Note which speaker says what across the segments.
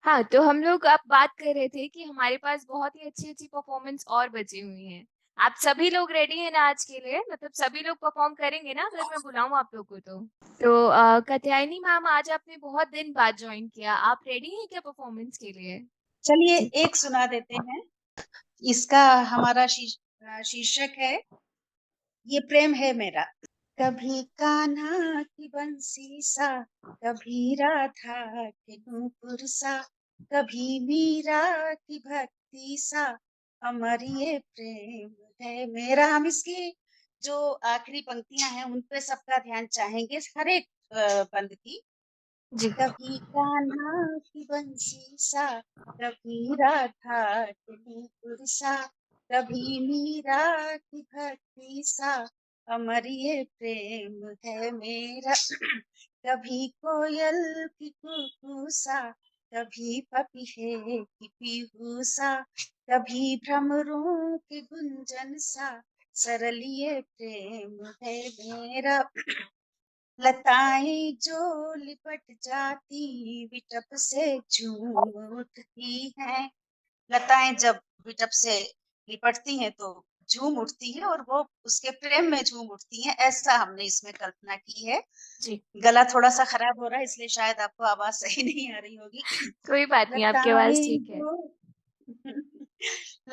Speaker 1: हाँ, तो हम लोग अब बात कर रहे थे कि हमारे पास बहुत ही अच्छी-अच्छी परफ़ॉर्मेंस और बची हुई हैं। आप सभी लोग रेडी हैं ना आज के लिए? मतलब सभी लोग परफ़ॉर्म करेंगे ना अगर मैं बुलाऊँ आप लोग को तो? तो कात्यायनी मैम आज आपने बहुत दिन बाद जॉइन किया। आप रेडी हैं क्या परफ़ॉर्मेंस के लिए?
Speaker 2: चलिए
Speaker 1: जी।
Speaker 2: एक सुना देते हैं। इसका हमारा शीर्षक है ये प्रेम है मेरा। कभी कान्हा की बंसी सा, कभी राधा के नूपुर सा, कभी मीरा की भक्ति सा, अमर ये प्रेम है मेरा। हम इसकी जो आखिरी पंक्तियां हैं उन पे सबका ध्यान चाहेंगे, हर एक बंद की।
Speaker 1: जी।
Speaker 2: कभी कान्हा की बंसी सा, कभी राधा के नूपुर सा, कभी मीरा की भक्ति सा, अमर ये प्रेम है मेरा। कभी कोयल की कुकू सा, कभी पपीहे की पीहू सा, कभी भ्रमरों के गुंजन सा, सरल ये प्रेम है मेरा। लताएं जो लिपट जाती विटप से झूम उठती हैं। लताएं जब विटप से लिपटती हैं तो झूम उठती है और वो उसके प्रेम में झूम उठती हैं, ऐसा हमने इसमें कल्पना की है।
Speaker 1: जी।
Speaker 2: गला थोड़ा सा खराब हो रहा है इसलिए शायद आपको आवाज सही नहीं आ रही होगी।
Speaker 1: कोई बात नहीं, आपकी आवाज़
Speaker 2: लताएं
Speaker 1: ठीक है।
Speaker 2: जो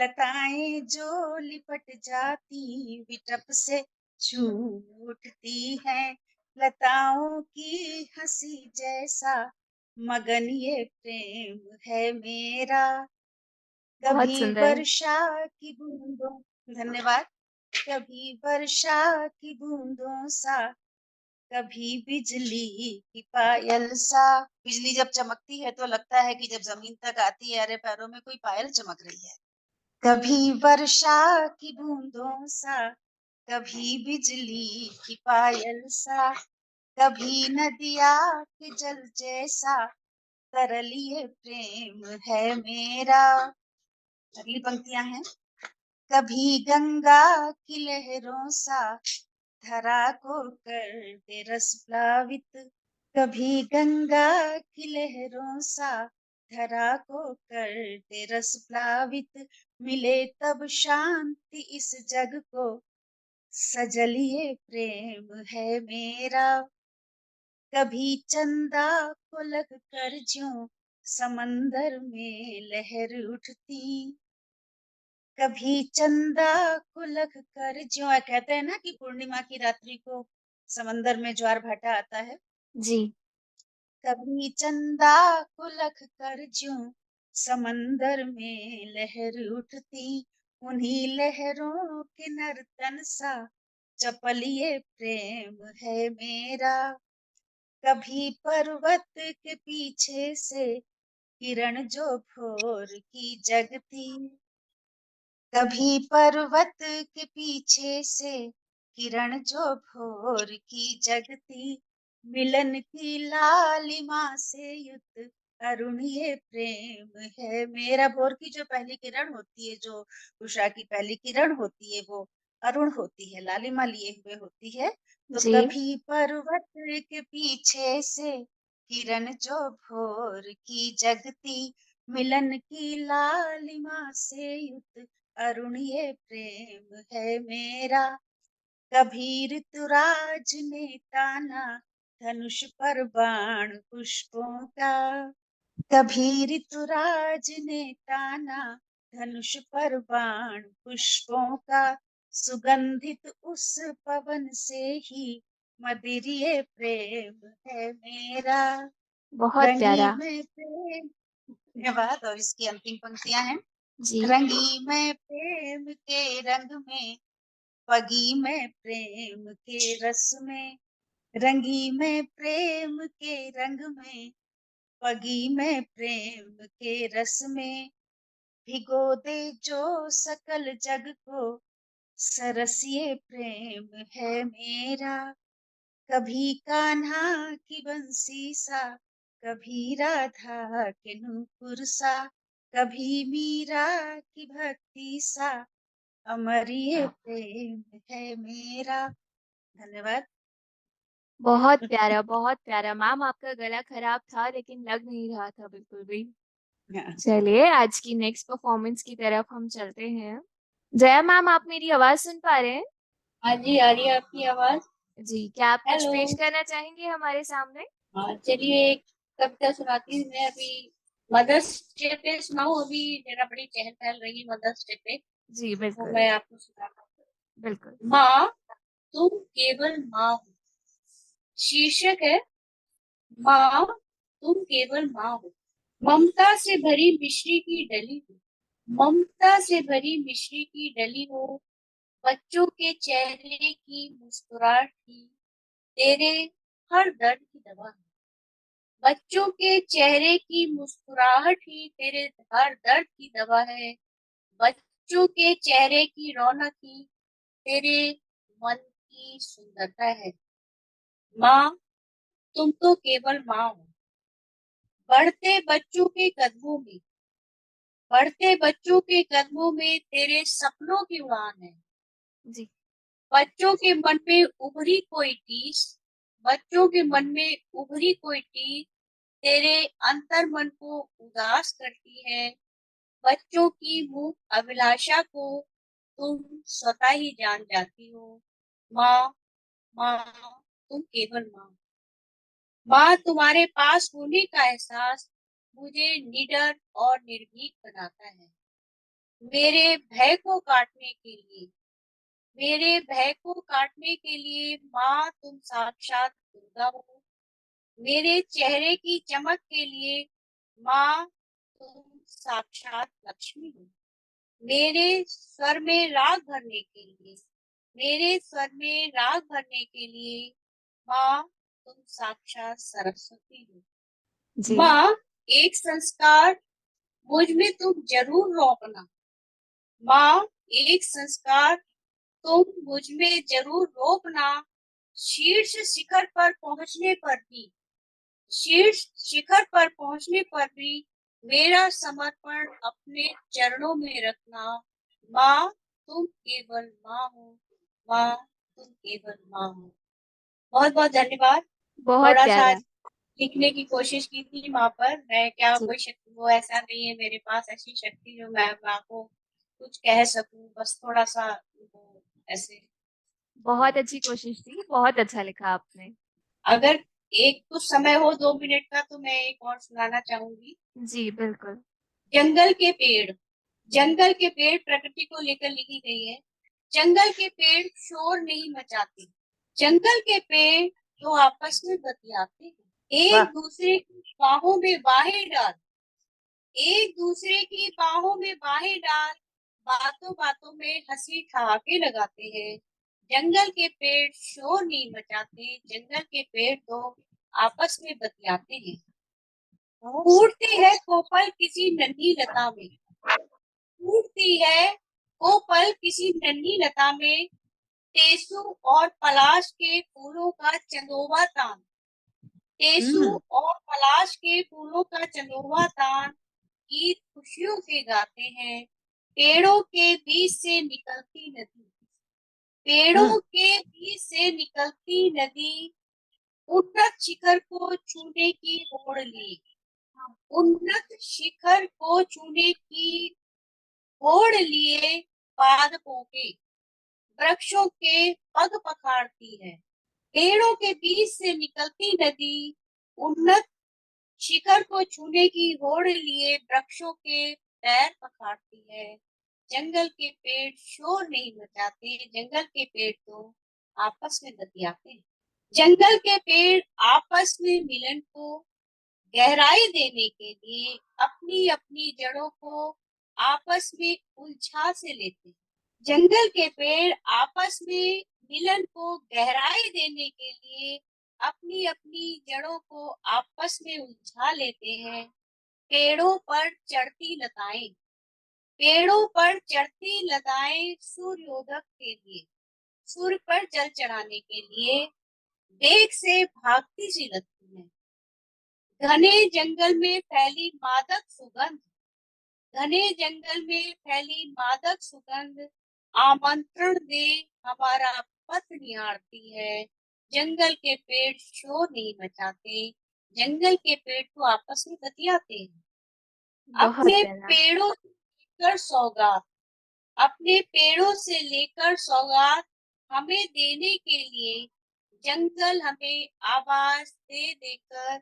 Speaker 2: लताएं जो लिपट जाती विटप से झूम उठती हैं। लताओं की हंसी जैसा मगन ये प्रेम है मेरा।
Speaker 1: बहुत
Speaker 2: कभी
Speaker 1: सुंदर।
Speaker 2: वर्षा की बूंदों, धन्यवाद। कभी वर्षा की बूंदों सा, कभी बिजली की पायल सा। बिजली जब चमकती है तो लगता है कि जब जमीन तक आती है, अरे पैरों में कोई पायल चमक रही है। कभी वर्षा की बूंदों सा, कभी बिजली की पायल सा, कभी नदिया के जल जैसा, तरल ये प्रेम है मेरा। अगली पंक्तियां हैं। कभी गंगा की लहरों सा, धरा को कर दे रस प्लावित। कभी गंगा की लहरों सा, धरा को कर दे रस प्लावित। मिले तब शांति इस जग को, सजल ये प्रेम है मेरा। कभी चंदा को लग कर ज्यों समंदर में लहर उठती। कभी चंदा को लग कर ज्यों, कहते हैं ना कि पूर्णिमा की रात्रि को समंदर में ज्वार भाटा आता है।
Speaker 1: जी।
Speaker 2: कभी चंदा को लग कर ज्यों समंदर में लहर उठती। उन्हीं लहरों के नर्तन सा, चपल ये प्रेम है मेरा। कभी पर्वत के पीछे से किरण जो भोर की जगती। कभी पर्वत के पीछे से किरण जो भोर की जगती। मिलन की लालिमा से युक्त अरुण ये प्रेम है मेरा। भोर की जो पहली किरण होती है, जो उषा की पहली किरण होती है, वो अरुण होती है, लालिमा लिए हुए होती है। तो
Speaker 1: जी।
Speaker 2: कभी पर्वत के पीछे से किरण जो भोर की जगती। मिलन की लालिमा से युक्त अरुण ये प्रेम है मेरा। कभी ऋतुराज ने ताना धनुष पर बाण पुष्पों का। कभी ऋतुराज ने ताना धनुष पर बाण पुष्पों का। सुगंधित उस पवन से ही मधुर ये प्रेम है मेरा।
Speaker 1: बहुत
Speaker 2: रंगी
Speaker 1: प्यारा।
Speaker 2: में प्रेम, धन्यवाद। और इसकी अंतिम पंक्तियां हैं।
Speaker 1: जी।
Speaker 2: रंगी मैं प्रेम के रंग में, पगी मैं प्रेम के रस में। रंगी मैं प्रेम के रंग में, पगी मैं प्रेम के रस में। भिगो दे जो सकल जग को, सरस ये प्रेम है मेरा। कभी कान्हा की बंसी सा, कभी राधा के नूपुर सा, कभी मीरा की भक्ति सा, अमर ये प्रेम है मेरा। धन्यवाद।
Speaker 1: बहुत प्यारा, बहुत प्यारा। मैम आपका गला खराब था लेकिन लग नहीं रहा था बिल्कुल भी।
Speaker 2: हाँ,
Speaker 1: चलिए आज की नेक्स्ट परफॉर्मेंस की तरफ हम चलते हैं। जया मैम, आप मेरी आवाज सुन पा रहे हैं?
Speaker 3: हाँ जी, आ रही है आपकी आवाज।
Speaker 1: जी, क्या आप कुछ
Speaker 3: हेलो।
Speaker 1: पेश करना चाहेंगे हमारे सामने?
Speaker 3: हाँ, चलिए एक कविता सुनाती हूँ मैं अभी। मदर्स डे पे सुनाऊँ? अभी जरा बड़ी चहल पहल रही है मदर्स डे पे,
Speaker 1: जी
Speaker 3: वो
Speaker 1: बिल्कुल।
Speaker 3: मैं आपको सुनाता हूँ।
Speaker 1: बिल्कुल।
Speaker 3: माँ, तुम केवल माँ हो। शीर्षक है, माँ तुम केवल माँ हो। ममता से भरी मिश्री की डली हो। ममता से भरी मिश्री की डली हो। बच्चों के चेहरे की मुस्कुराहट ही तेरे हर दर्द की दवा है। बच्चों के चेहरे की मुस्कुराहट ही तेरे हर दर्द की दवा है। बच्चों के चेहरे की रौनक ही तेरे मन की सुंदरता है। माँ, तुम तो केवल माँ हो। बढ़ते बच्चों के कदमों में, बढ़ते बच्चों के कदमों में तेरे सपनों की उड़ान है।
Speaker 1: जी।
Speaker 3: बच्चों के मन में उभरी कोई टीस, बच्चों के मन में उभरी कोई टीस तेरे अंतर मन को उदास करती है। बच्चों की मूक अभिलाषा को तुम स्वतः ही जान जाती हो। माँ, माँ तुम केवल माँ। माँ, तुम्हारे पास होने का एहसास मुझे निडर और निर्भीक बनाता है। मेरे भय को काटने के लिए, मेरे भय को काटने के लिए माँ तुम साक्षात दुर्गा हो। मेरे चेहरे की चमक के लिए माँ तुम साक्षात लक्ष्मी हो। मेरे स्वर में राग भरने के लिए, मेरे स्वर में राग भरने के लिए माँ तुम साक्षात सरस्वती हो।
Speaker 1: जी।
Speaker 3: माँ, एक संस्कार मुझ में तुम जरूर रोपना। माँ, एक संस्कार तुम मुझ में जरूर रोपना। शीर्ष शिखर पर पहुंचने पर भी, शीर्ष शिखर पर पहुंचने पर भी मेरा समर्पण अपने चरणों में रखना। माँ, तुम केवल माँ हो। माँ, तुम केवल माँ हो। बहुत बहुत धन्यवाद।
Speaker 1: बहुत
Speaker 3: थोड़ा सा
Speaker 1: प्यारा।
Speaker 3: आज लिखने की कोशिश की थी माँ पर। मैं क्या,
Speaker 1: जी।
Speaker 3: कोई शक्ति वो ऐसा नहीं है मेरे पास ऐसी शक्ति जो मैं माँ को कुछ कह सकूं, बस थोड़ा सा वो ऐसे।
Speaker 1: बहुत अच्छी कोशिश थी, बहुत अच्छा लिखा आपने।
Speaker 3: अगर एक कुछ समय हो 2 मिनट का तो मैं एक और सुनाना चाहूंगी।
Speaker 1: जी बिल्कुल।
Speaker 3: जंगल के पेड़, जंगल के पेड़ प्रकृति को लेकर लिखी गई है। जंगल के पेड़ शोर नहीं मचाते। जंगल के पेड़ तो आपस में बतियाते हैं।
Speaker 2: वाह!
Speaker 3: एक दूसरे की बाहों में बाहें डाल, एक दूसरे की बाहों में बाहें डाल बातों बातों में हंसी ठहाके लगाते हैं। जंगल के पेड़ शोर नहीं मचाते। जंगल के पेड़ तो आपस में बतियाते हैं।
Speaker 2: बहुत
Speaker 3: फूटती
Speaker 2: सही।
Speaker 3: है कोपल किसी नन्ही लता में, फूटती है कोपल किसी नन्ही लता में। टेसू और पलाश के फूलों का चंदोवा तान, टेसू
Speaker 2: हुँ,
Speaker 3: और पलाश के फूलों का चंदोवा तान गीत खुशियों के गाते हैं। पेड़ों के बीच से निकलती नदी,
Speaker 2: हुँ,
Speaker 3: पेड़ों के बीच से निकलती नदी उन्नत शिखर को छूने की होड़ लिए, उन्नत शिखर को छूने की होड़ लिए पादपों के, वृक्षों के पग पखाड़ती है। पेड़ों के बीच से निकलती नदी उन्नत शिखर को छूने की होड़ लिए वृक्षों के पैर पखाड़ती है। जंगल के पेड़ शोर नहीं मचाते। जंगल के पेड़ तो आपस में बतियाते हैं। जंगल के पेड़ आपस में मिलन को गहराई देने के लिए अपनी अपनी जड़ों को आपस में उलझा से लेते हैं। जंगल के पेड़ आपस में मिलन को गहराई देने के लिए अपनी अपनी जड़ों को आपस में उलझा लेते हैं। पेड़ों पर चढ़ती लताएं, पेड़ों पर चढ़ती लताएं सूर्योदय के लिए, सूर्य पर जल चढ़ाने के लिए वेग से भागती सी लगती है। घने जंगल में फैली मादक सुगंध, घने जंगल में फैली मादक सुगंध आमंत्रण दे हमारा पथ निहारती है। जंगल के पेड़ शोर नहीं मचाते। जंगल के पेड़ तो आपस में बतियाते हैं।
Speaker 1: बहुत
Speaker 3: अपने
Speaker 1: प्यारा।
Speaker 3: पेड़ों से लेकर सौगात, अपने पेड़ों से लेकर सौगात हमें देने के लिए जंगल हमें आवाज दे देकर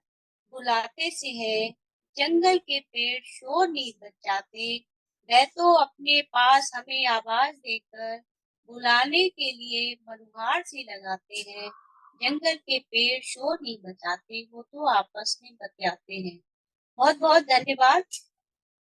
Speaker 3: बुलाते से है। जंगल के पेड़ शोर नहीं बचाते, वह तो अपने पास हमें आवाज देकर बुलाने के लिए मनुहार से लगाते हैं। जंगल के पेड़ शोर नहीं बचाते, वो तो आपस में बतियाते हैं। बहुत बहुत धन्यवाद।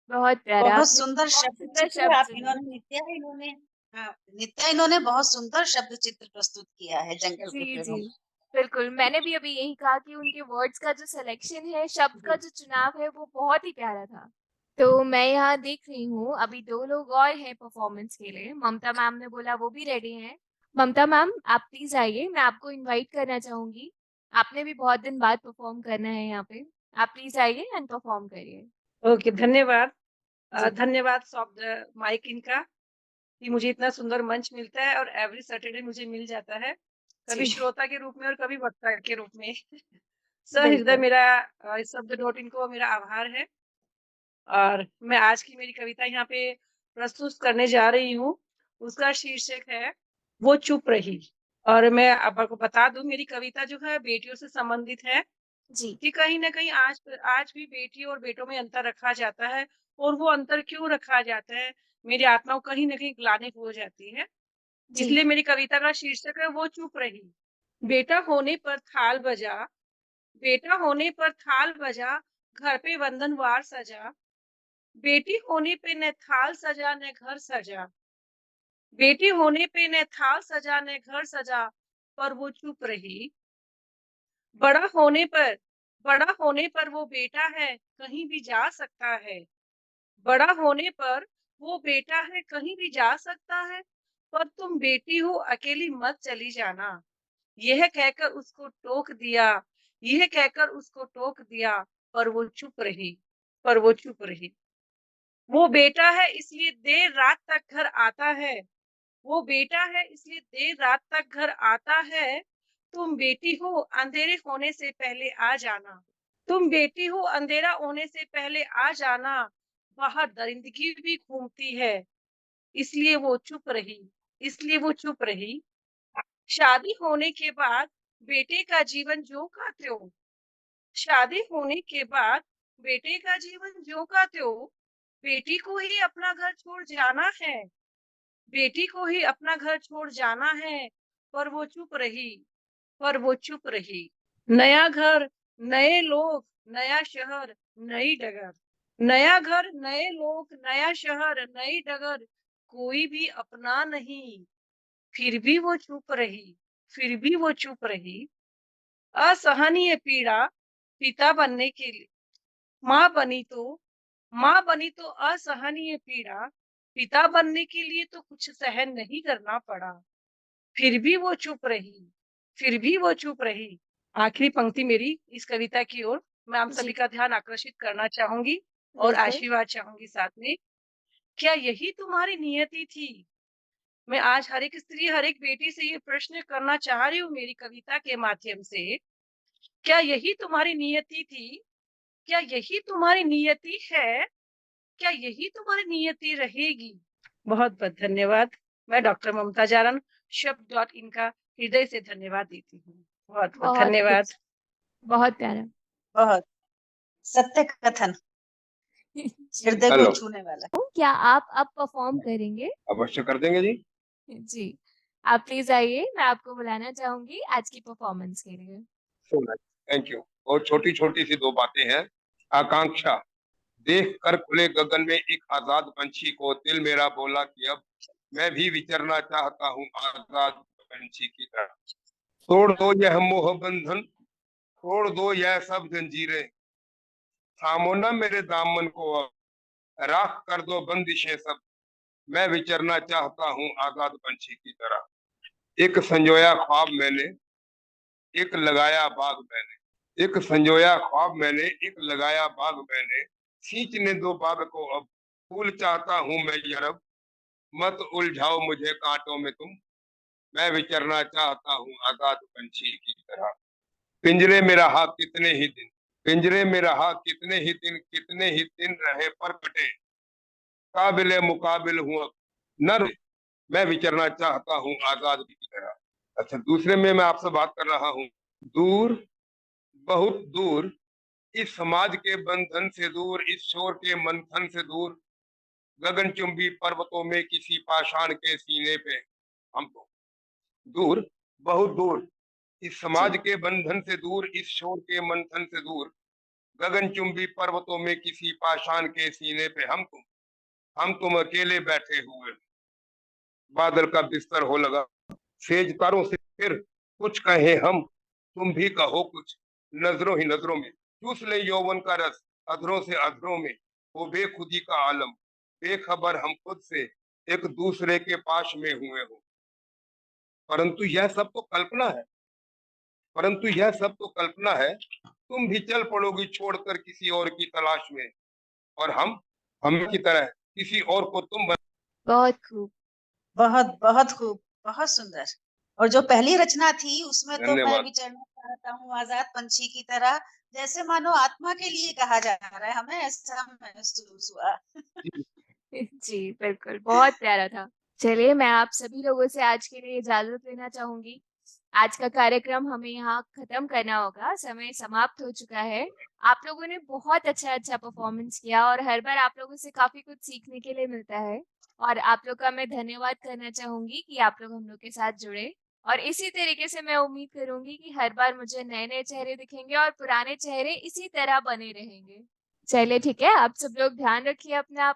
Speaker 1: बहुत प्यारा,
Speaker 2: बहुत
Speaker 1: आपने
Speaker 2: सुंदर
Speaker 1: बहुत
Speaker 2: शब्द
Speaker 1: सुंदर
Speaker 2: चित्र
Speaker 1: शब्द
Speaker 2: आप
Speaker 1: चुने।
Speaker 2: इन्होंने हाँ, नित्या इन्होंने बहुत सुंदर शब्द चित्र प्रस्तुत किया है जंगल के
Speaker 1: जी,
Speaker 2: पेड़ों
Speaker 1: जी।
Speaker 2: का।
Speaker 1: बिल्कुल, मैंने भी अभी यही कहा कि उनके वर्ड्स का जो सिलेक्शन है, शब्द का जो चुनाव है, वो बहुत ही प्यारा था। तो मैं यहाँ देख रही हूँ, अभी 2 लोग और हैं परफॉर्मेंस के लिए। ममता मैम ने बोला वो भी रेडी हैं। ममता मैम, आप प्लीज़ आइए, मैं आपको इनवाइट करना चाहूँगी। आपने भी बहुत दिन बाद परफॉर्म करना है यहाँ पे। आप प्लीज़ आइए एंड परफॉर्म करिए।
Speaker 4: ओके, धन्यवाद।
Speaker 1: जी,
Speaker 4: धन्यवाद सॉफ्ट माइक इनका कि मुझे इतना सुंदर मंच मिलता है और एवरी सैटरडे मुझे मिल जाता है, कभी
Speaker 1: जी,
Speaker 4: श्रोता के रूप में और कभी वक्ता के रूप में। सहृदय
Speaker 1: बिल्कुल।
Speaker 4: मेरा इस शब्द डॉट इनको मेरा आभार है। और मैं आज की मेरी कविता यहाँ पे प्रस्तुत करने जा रही हूँ। उसका शीर्षक है वो चुप रही। और मैं अब आपको बता दूं, मेरी कविता जो है बेटियों से संबंधित है
Speaker 1: जी,
Speaker 4: कि कहीं न कहीं आज भी बेटी और बेटों में अंतर रखा जाता है। और वो अंतर क्यों रखा जाता है, मेरी आत्मा को कहीं न कहीं ग्लानि हो जाती है।
Speaker 1: जी,
Speaker 4: इसलिए मेरी कविता का शीर्षक है वो चुप रही। बेटा होने पर थाल बजा, बेटा होने पर थाल बजा, घर पे वंदनवार सजा। बेटी होने पे न थाल सजा न घर सजा, बेटी होने पे न थाल सजा न घर सजा, पर वो चुप रही। बड़ा होने पर बड़ा होने पर वो बेटा है, कहीं भी जा सकता है। बड़ा होने पर वो बेटा है, कहीं भी जा सकता है। पर तुम बेटी हो, अकेली मत चली जाना। यह कहकर उसको टोक दिया, यह कहकर उसको टोक दिया, पर वो चुप रही, पर वो चुप रही। वो बेटा है इसलिए देर रात तक घर आता है, वो बेटा है इसलिए देर रात तक घर आता है। तुम बेटी हो, अंधेरे होने से पहले आ जाना। तुम बेटी हो, अंधेरा होने से पहले आ जाना। बाहर दरिंदगी भी घूमती है, इसलिए वो चुप रही, इसलिए वो चुप रही। शादी होने के बाद बेटे का जीवन जो का त्यों, शादी होने के बाद बेटे का जीवन जो का त्यों। बेटी को ही अपना घर छोड़ जाना है, बेटी को ही अपना घर छोड़ जाना है। पर वो चुप रही, पर वो चुप रही। नया घर, नए लोग, नया शहर, नई डगर। नया घर, नए लोग, नया शहर, नई डगर। कोई भी अपना नहीं, फिर भी वो चुप रही, फिर भी वो चुप रही। असहनीय पीड़ा पिता बनने के लिए, माँ बनी तो माँ बनी तो असहनीय पीड़ा पिता बनने के लिए तो कुछ सहन नहीं करना पड़ा। फिर भी वो चुप रही, फिर भी वो चुप रही। आखिरी पंक्ति मेरी इस कविता की ओर मैं आप सभी
Speaker 1: जी,
Speaker 4: का ध्यान आकर्षित करना चाहूंगी और
Speaker 1: बिल्कुल।
Speaker 4: आशीर्वाद चाहूंगी साथ में। क्या यही तुम्हारी नियति थी? मैं आज हर एक स्त्री, हर एक बेटी से ये प्रश्न करना चाह रही हूँ मेरी कविता के माध्यम से। क्या यही तुम्हारी नियति थी? क्या यही तुम्हारी नियति है? क्या यही तुम्हारी नियति रहेगी? बहुत बहुत धन्यवाद। मैं डॉक्टर ममता जारन शब्द डॉट इनका हृदय से धन्यवाद देती हूँ। बहुत बहुत
Speaker 1: बहुत खूब,
Speaker 4: धन्यवाद।
Speaker 1: बहुत प्यारा।
Speaker 2: बहुत सत्य कथन,
Speaker 1: जी।
Speaker 2: हृदय को
Speaker 5: हेलो,
Speaker 2: छूने वाला।
Speaker 1: क्या आप अब परफॉर्म करेंगे?
Speaker 5: अवश्य कर देंगे जी।
Speaker 1: जी, आप प्लीज़ आइए, मैं आपको बुलाना चाहूँगी आज की परफॉर्मेंस के लिए।
Speaker 5: Thank you. और छोटी-छोटी सी 2 बातें हैं। आकांक्षा, देख कर खुले गगन में एक आजाद पंछी को दिल मेरा बोला कि अब मैं भी विचरना चाहता हूँ आजाद पंछी की तरह। तोड़ दो यह मोह बंधन, तोड़ दो यह सब जंजीरें, थामो न मेरे दामन को अब, राख कर दो बंदिशें सब। मैं विचरना चाहता हूँ आजाद पंछी की तरह। एक संजोया ख्वाब मैंने, एक लगाया बाग मैंने, एक संजोया ख्वाब मैंने, एक लगाया बाग मैंने। खींचने दो बाग को अब, फूल चाहता हूँ मैं यरब, मत उलझाओ मुझे कांटों में तुम। मैं विचरना चाहता हूँ आजाद पंछी की तरह। पिंजरे में रहा कितने ही दिन, पिंजरे में रहा कितने ही दिन रहे पर कटे, काबिले मुकाबिल हूँ अब न रहे, मैं विचरना चाहता हूँ आजाद की तरह। अच्छा, दूसरे में मैं आपसे बात कर रहा हूँ। दूर, बहुत दूर, इस समाज के बंधन से दूर, इस शोर के मंथन से दूर, गगनचुंबी पर्वतों में किसी पाषाण के सीने पे हम तो। दूर, बहुत दूर, इस समाज
Speaker 1: जी,
Speaker 5: के बंधन से दूर, इस शोर के मंथन से दूर, गगनचुंबी पर्वतों में किसी पाषाण के सीने पे हम तुम अकेले बैठे हुए, बादल का बिस्तर हो लगा सेज तारों से, फिर कुछ कहे हम, तुम भी कहो कुछ, नजरों ही नजरों में चूस ले यौवन का रस, अधरों से अधरों में वो बेखुदी का आलम, बेखबर हम खुद से एक दूसरे के पास में हुए हो। परंतु यह सब तो कल्पना है, परंतु यह सब तो कल्पना है, तुम भी चल पड़ोगी छोड़कर किसी और की तलाश में, और हम की तरह किसी और को तुम
Speaker 1: बहुत खूब।
Speaker 2: बहुत बहुत खूब, बहुत सुंदर। और जो पहली रचना थी उसमें तो मैं
Speaker 5: धन्यवाद।
Speaker 2: विचरना चाहता हूँ आजाद पंछी की तरह, जैसे मानो आत्मा के लिए कहा जा रहा है, हमें ऐसा महसूस हुआ।
Speaker 1: जी, बिल्कुल, बहुत प्यारा था। चलिए, मैं आप सभी लोगों से आज के लिए इजाज़त लेना चाहूँगी। आज का कार्यक्रम हमें यहाँ ख़त्म करना होगा, समय समाप्त हो चुका है। आप लोगों ने बहुत अच्छा-अच्छा परफ़ॉर्मेंस किया और हर बार आप लोगों से काफ़ी कुछ सीखने के लिए मिलता है और आप लोग का मैं धन्यवाद करना चाहूँगी कि आप लोग हम लोग के साथ जुड़े और इसी तरीके से मैं उम्मीद करूँगी कि हर बार मुझे नए-नए चेहरे दिखेंगे और पुराने चेहरे इसी तरह बने रहेंगे। चलिए ठीक है, आप सब लोग ध्यान रखिए अपना।